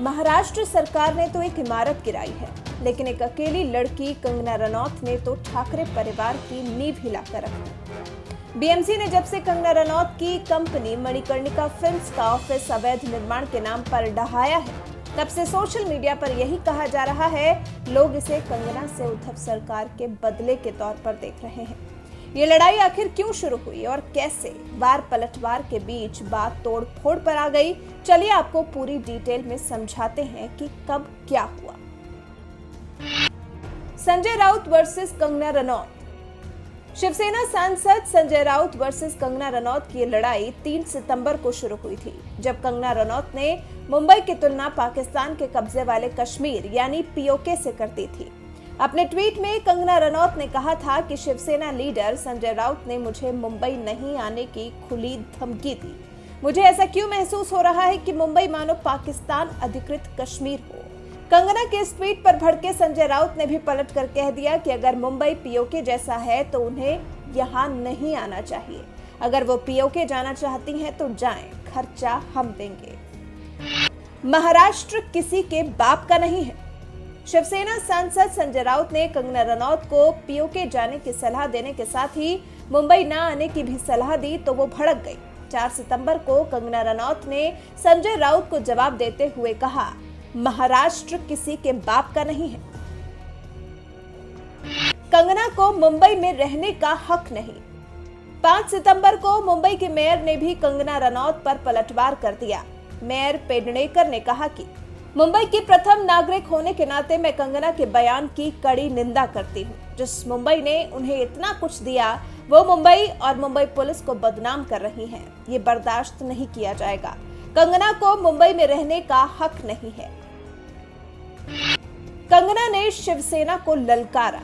महाराष्ट्र सरकार ने तो एक इमारत गिराई है, लेकिन एक अकेली लड़की कंगना रनौत ने तो ठाकरे परिवार की नींव हिलाकर रख दी। बीएमसी ने जब से कंगना रनौत की कंपनी मणिकर्णिका फिल्म्स का ऑफिस अवैध निर्माण के नाम पर ढहाया है, तब से सोशल मीडिया पर यही कहा जा रहा है, लोग इसे कंगना से उद्धव सरकार के बदले के तौर पर देख रहे हैं। ये लड़ाई आखिर क्यों शुरू हुई और कैसे वार पलटवार के बीच बात तोड़ फोड़ पर आ गई, चलिए आपको पूरी डिटेल में समझाते हैं कि कब क्या हुआ। संजय राउत वर्सेस कंगना रनौत। शिवसेना सांसद संजय राउत वर्सेस कंगना रनौत की लड़ाई 3 सितंबर को शुरू हुई थी, जब कंगना रनौत ने मुंबई की तुलना पाकिस्तान के कब्जे वाले कश्मीर यानी पीओके से करती थी। अपने ट्वीट में कंगना रनौत ने कहा था कि शिवसेना लीडर संजय राउत ने मुझे मुंबई नहीं आने की खुली धमकी दी। मुझे ऐसा क्यों महसूस हो रहा है कि मुंबई मानो पाकिस्तान अधिकृत कश्मीर हो। कंगना के इस ट्वीट पर भड़के संजय राउत ने भी पलट कर कह दिया कि अगर मुंबई पीओके जैसा है तो उन्हें यहाँ नहीं आना चाहिए। अगर वो पीओके जाना चाहती हैं तो जाएं, खर्चा हम देंगे। महाराष्ट्र किसी के बाप का नहीं है। शिवसेना सांसद संजय राउत ने कंगना रनौत को पीओके जाने की सलाह देने के साथ ही मुंबई न आने की भी सलाह दी तो वो भड़क गई। 4 सितंबर को कंगना रनौत ने संजय राउत को जवाब देते हुए कहा, महाराष्ट्र किसी के बाप का नहीं है। कंगना को मुंबई में रहने का हक नहीं। 5 सितंबर को मुंबई के मेयर ने भी कंगना रनौत पर पलटवार कर दिया। मेयर पेडणेकर ने कहा कि मुंबई की प्रथम नागरिक होने के नाते मैं कंगना के बयान की कड़ी निंदा करती हूँ। जिस मुंबई ने उन्हें इतना कुछ दिया, वो मुंबई और मुंबई पुलिस को बदनाम कर रही है। ये बर्दाश्त नहीं किया जाएगा। कंगना को मुंबई में रहने का हक नहीं है। कंगना ने शिवसेना को ललकारा।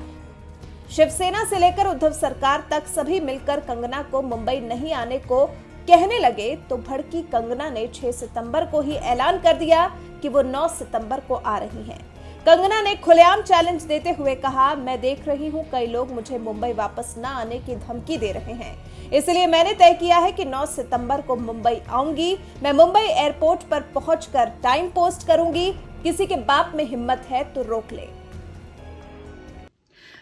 शिवसेना से लेकर उद्धव सरकार तक सभी मिलकर कंगना को मुंबई नहीं आने को कहने लगे तो भड़की कंगना ने 6 सितंबर को ही ऐलान कर दिया कि वो 9 सितंबर को आ रही हैं। कंगना ने खुलेआम चैलेंज देते हुए कहा, मैं देख रही हूं कई लोग मुझे मुंबई वापस न आने की धमकी दे रहे हैं, इसलिए मैंने तय किया है कि 9 सितंबर को मुंबई आऊंगी। मैं मुंबई एयरपोर्ट पर पहुंचकर टाइम पोस्ट करूंगी। किसी के बाप में हिम्मत है तो रोक ले।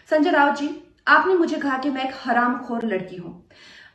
संजय राउत जी, आपने मुझे कहा कि मैं एक हरामखोर लड़की हूं।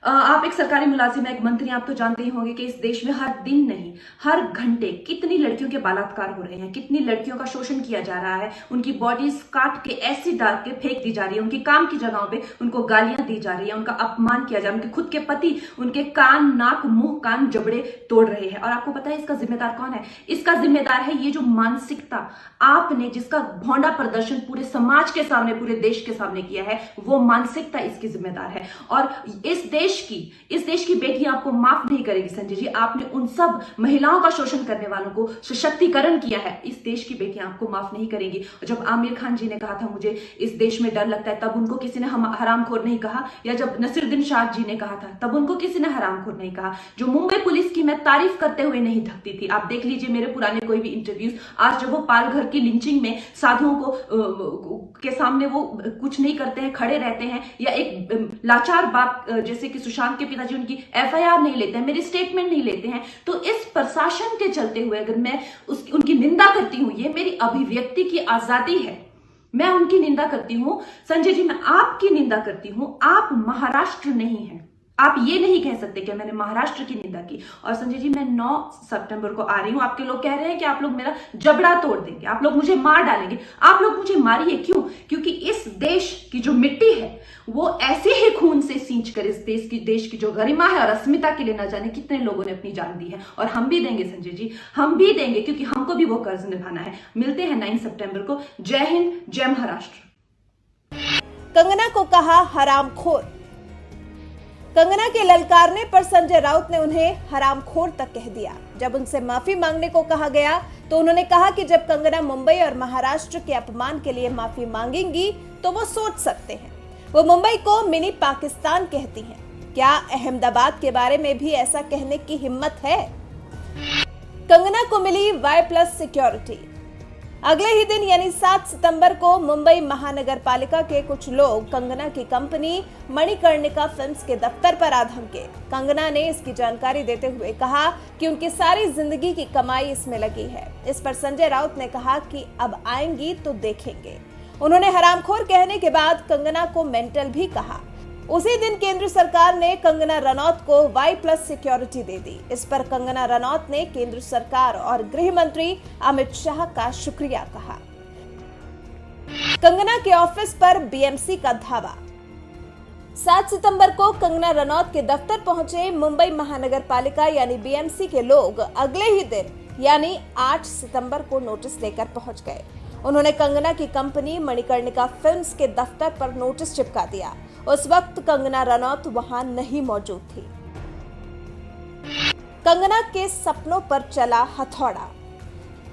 आप एक सरकारी मुलाजिम हैं, एक मंत्री, आप तो जानते ही होंगे कि इस देश में हर दिन नहीं हर घंटे कितनी लड़कियों के बलात्कार हो रहे हैं, कितनी लड़कियों का शोषण किया जा रहा है, उनकी बॉडीज काट के ऐसी डाल के फेंक दी जा रही है, उनकी काम की जगहों पे उनको गालियां दी जा रही है, उनका अपमान किया जा रहा है, उनके खुद के पति उनके कान, नाक, मुंह, कान, जबड़े तोड़ रहे हैं। और आपको पता है इसका जिम्मेदार कौन है? इसका जिम्मेदार है ये जो मानसिकता आपने, जिसका भौंडा प्रदर्शन पूरे समाज के सामने, पूरे देश के सामने किया है, वो मानसिकता इसकी जिम्मेदार है। और इस देश की बेटियां आपको माफ नहीं करेगी संजय जी। आपने उन सब महिलाओं का शोषण करने वालों को सशक्तिकरण किया है, इस देश की बेटियां आपको माफ नहीं करेंगी। जब आमिर खान जी ने कहा था मुझे इस देश में डर लगता है, तब उनको किसी ने हरामखोर नहीं कहा, या जब नसीरुद्दीन शाह जी ने कहा था तब उनको किसी ने हरामखोर नहीं कहा। जो मुंबई पुलिस की मैं तारीफ करते हुए नहीं थकती थी, आप देख लीजिए मेरे पुराने कोई भी इंटरव्यूज, आज जब वो पालघर की लिंचिंग में साधुओं को के सामने वो कुछ नहीं करते हैं, खड़े रहते हैं, या एक लाचार बाप जैसे कि सुशांत के पिताजी उनकी एफआईआर नहीं लेते हैं, मेरी स्टेटमेंट नहीं लेते हैं, तो इस प्रशासन के चलते हुए अगर मैं उनकी निंदा करती हूं, ये मेरी अभिव्यक्ति की आजादी है, मैं उनकी निंदा करती हूं। संजय जी, मैं आपकी निंदा करती हूं, आप महाराष्ट्र नहीं हैं। आप ये नहीं कह सकते कि मैंने महाराष्ट्र की निंदा की। और संजय जी, मैं 9 सितंबर को आ रही हूं। आपके लोग कह रहे हैं कि आप लोग मेरा जबड़ा तोड़ देंगे, आप लोग मुझे मार डालेंगे। आप लोग मुझे मारिए, क्यों? क्योंकि इस देश की जो मिट्टी है वो ऐसे ही खून से सींच कर इस देश की जो गरिमा है और अस्मिता के लिए न जाने कितने लोगों ने अपनी जान दी है। और हम भी देंगे संजय जी, हम भी देंगे, क्योंकि हमको भी वो कर्ज निभाना है। मिलते हैं 9 सितंबर को। जय हिंद, जय महाराष्ट्र। कंगना को कहा हरामखोर। कंगना के ललकारने पर संजय राउत ने उन्हें हरामखोर तक कह दिया। जब उनसे माफी मांगने को कहा गया तो उन्होंने कहा कि जब कंगना मुंबई और महाराष्ट्र के अपमान के लिए माफी मांगेंगी तो वो सोच सकते हैं। वो मुंबई को मिनी पाकिस्तान कहती हैं। क्या अहमदाबाद के बारे में भी ऐसा कहने की हिम्मत है? कंगना को मिली Y+ सिक्योरिटी। अगले ही दिन यानी 7 सितंबर को मुंबई महानगर पालिका के कुछ लोग कंगना की कंपनी मणिकर्णिका फिल्म्स के दफ्तर पर आ धमके। कंगना ने इसकी जानकारी देते हुए कहा कि उनकी सारी जिंदगी की कमाई इसमें लगी है। इस पर संजय राउत ने कहा कि अब आएंगी तो देखेंगे। उन्होंने हरामखोर कहने के बाद कंगना को मेंटल भी कहा। उसी दिन केंद्र सरकार ने कंगना रनौत को Y+ सिक्योरिटी दे दी। इस पर कंगना रनौत ने केंद्र सरकार और गृह मंत्री अमित शाह का शुक्रिया कहा। कंगना के ऑफिस पर बीएमसी का धावा। 7 सितंबर को कंगना रनौत के दफ्तर पहुंचे मुंबई महानगर पालिका यानी बीएमसी के लोग अगले ही दिन यानी 8 सितंबर को नोटिस लेकर पहुंच गए। उन्होंने कंगना की कंपनी मणिकर्णिका फिल्म्स के दफ्तर पर नोटिस चिपका दिया। उस वक्त कंगना रनौत वहां नहीं मौजूद थी। कंगना के सपनों पर चला हथौड़ा।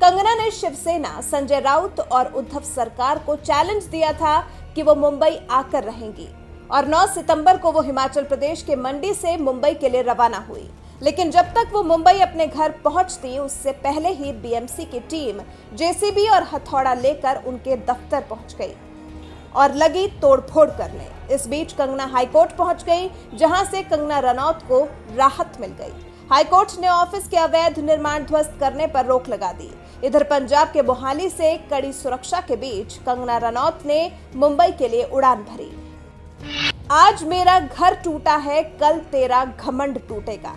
कंगना ने शिवसेना, संजय राउत और उद्धव सरकार को चैलेंज दिया था कि वो मुंबई आकर रहेंगी और 9 सितंबर को वो हिमाचल प्रदेश के मंडी से मुंबई के लिए रवाना हुई। लेकिन जब तक वो मुंबई अपने घर पहुंचती उससे पहले ही बीएमसी की टीम जेसीबी और हथौड़ा लेकर उनके दफ्तर पहुंच गई और लगी तोड़फोड़ करने। इस बीच कंगना हाईकोर्ट पहुंच गई, जहां से कंगना रनौत को राहत मिल गई। हाईकोर्ट ने ऑफिस के अवैध निर्माण ध्वस्त करने पर रोक लगा दी। इधर पंजाब के मोहाली से कड़ी सुरक्षा के बीच कंगना रनौत ने मुंबई के लिए उड़ान भरी। आज मेरा घर टूटा है, कल तेरा घमंड टूटेगा।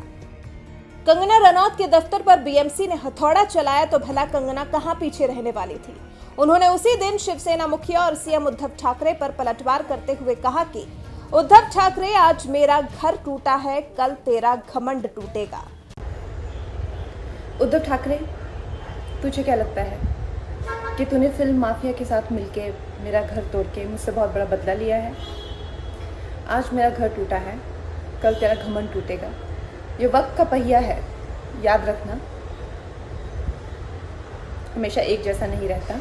कंगना रनौत के दफ्तर पर बीएमसी ने हथौड़ा चलाया तो भला कंगना कहां पीछे रहने वाली थी। उन्होंने उसी दिन शिवसेना मुखिया और सीएम उद्धव ठाकरे पर पलटवार करते हुए कहा कि उद्धव ठाकरे, आज मेरा घर टूटा है, कल तेरा घमंड टूटेगा। उद्धव ठाकरे, तुझे क्या लगता है कि तूने फिल्म माफिया के साथ मिलके मेरा घर तोड़ के मुझसे बहुत बड़ा बदला लिया है? आज मेरा घर टूटा है, कल तेरा घमंड टूटेगा। ये वक्त का पहिया है, याद रखना, हमेशा एक जैसा नहीं रहता।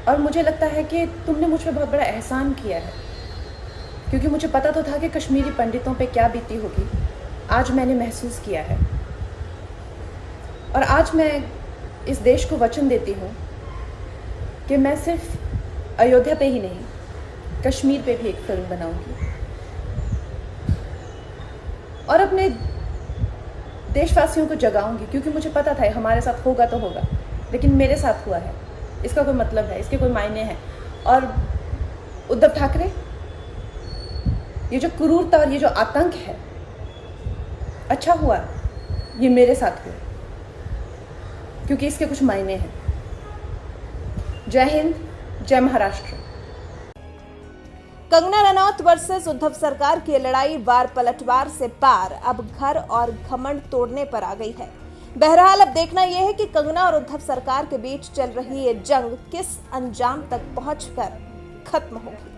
और मुझे लगता है कि तुमने मुझ पर बहुत बड़ा एहसान किया है, क्योंकि मुझे पता तो था कि कश्मीरी पंडितों पे क्या बीती होगी। आज मैंने महसूस किया है और आज मैं इस देश को वचन देती हूँ कि मैं सिर्फ अयोध्या पे ही नहीं, कश्मीर पे भी एक फिल्म बनाऊंगी और अपने देशवासियों को जगाऊंगी, क्योंकि मुझे पता था हमारे साथ होगा तो होगा, लेकिन मेरे साथ हुआ है, इसका कोई मतलब है, इसके कोई मायने हैं। और उद्धव ठाकरे, ये जो क्रूरता और ये जो आतंक है, अच्छा हुआ ये मेरे साथ हुआ, क्योंकि इसके कुछ मायने हैं। जय हिंद, जय महाराष्ट्र। कंगना रनौत वर्सेस उद्धव सरकार की लड़ाई वार पलटवार से पार अब घर और घमंड तोड़ने पर आ गई है। बहरहाल अब देखना यह है कि कंगना और उद्धव सरकार के बीच चल रही ये जंग किस अंजाम तक पहुंचकर खत्म होगी।